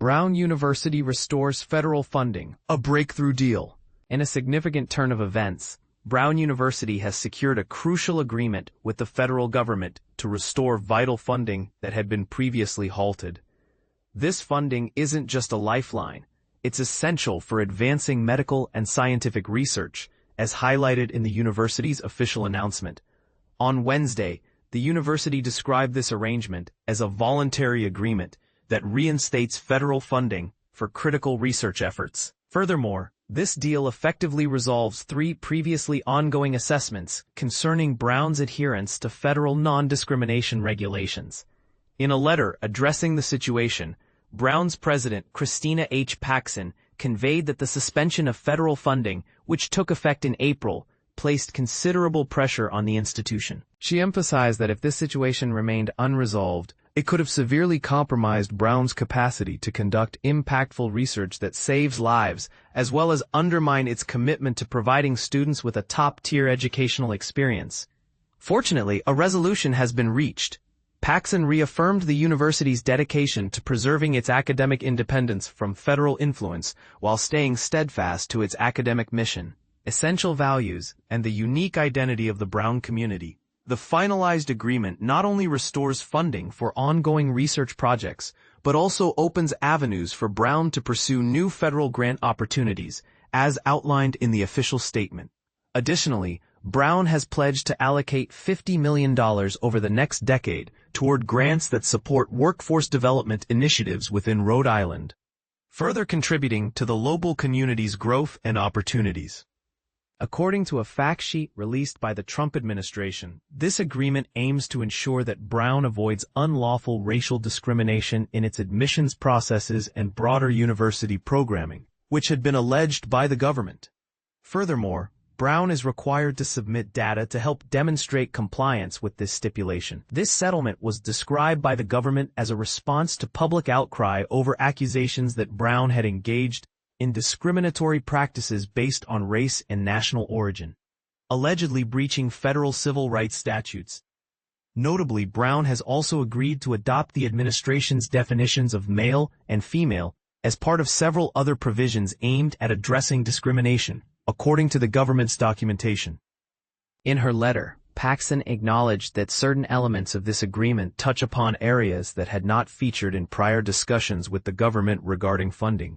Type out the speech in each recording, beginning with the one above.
Brown University restores federal funding, a breakthrough deal. In a significant turn of events, Brown University has secured a crucial agreement with the federal government to restore vital funding that had been previously halted. This funding isn't just a lifeline, it's essential for advancing medical and scientific research, as highlighted in the university's official announcement. On Wednesday, the university described this arrangement as a voluntary agreement that reinstates federal funding for critical research efforts. Furthermore, this deal effectively resolves 3 previously ongoing assessments concerning Brown's adherence to federal non-discrimination regulations. In a letter addressing the situation, Brown's president, Christina H. Paxson, conveyed that the suspension of federal funding, which took effect in April, placed considerable pressure on the institution. She emphasized that if this situation remained unresolved, it could have severely compromised Brown's capacity to conduct impactful research that saves lives, as well as undermine its commitment to providing students with a top-tier educational experience. Fortunately, a resolution has been reached. Paxson reaffirmed the university's dedication to preserving its academic independence from federal influence while staying steadfast to its academic mission, essential values, and the unique identity of the Brown community. The finalized agreement not only restores funding for ongoing research projects, but also opens avenues for Brown to pursue new federal grant opportunities, as outlined in the official statement. Additionally, Brown has pledged to allocate $50 million over the next decade toward grants that support workforce development initiatives within Rhode Island, further contributing to the local community's growth and opportunities. According to a fact sheet released by the Trump administration, this agreement aims to ensure that Brown avoids unlawful racial discrimination in its admissions processes and broader university programming, which had been alleged by the government. Furthermore, Brown is required to submit data to help demonstrate compliance with this stipulation. This settlement was described by the government as a response to public outcry over accusations that Brown had engaged in discriminatory practices based on race and national origin, allegedly breaching federal civil rights statutes. Notably, Brown has also agreed to adopt the administration's definitions of male and female as part of several other provisions aimed at addressing discrimination, according to the government's documentation. In her letter, Paxson acknowledged that certain elements of this agreement touch upon areas that had not featured in prior discussions with the government regarding funding,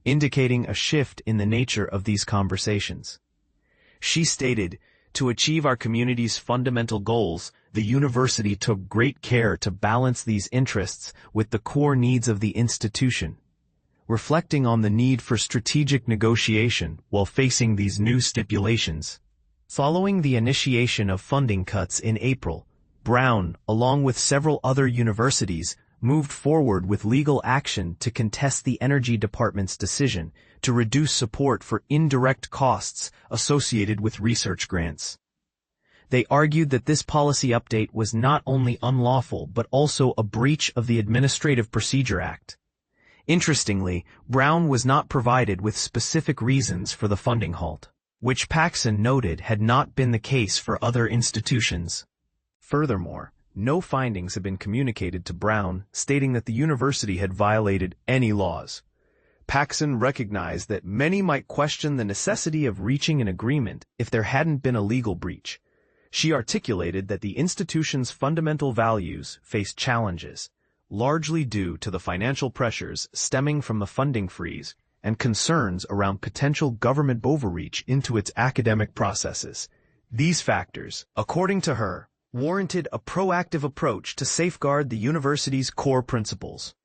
indicating a shift in the nature of these conversations. She stated, "To achieve our community's fundamental goals, the university took great care to balance these interests with the core needs of the institution, reflecting on the need for strategic negotiation while facing these new stipulations." Following the initiation of funding cuts in April, Brown, along with several other universities, moved forward with legal action to contest the Energy Department's decision to reduce support for indirect costs associated with research grants. They argued that this policy update was not only unlawful but also a breach of the Administrative Procedure Act. Interestingly, Brown was not provided with specific reasons for the funding halt, which Paxson noted had not been the case for other institutions. Furthermore, no findings have been communicated to Brown stating that the university had violated any laws. Paxson recognized that many might question the necessity of reaching an agreement if there hadn't been a legal breach. She articulated that the institution's fundamental values face challenges, largely due to the financial pressures stemming from the funding freeze and concerns around potential government overreach into its academic processes. These factors, according to her, warranted a proactive approach to safeguard the university's core principles.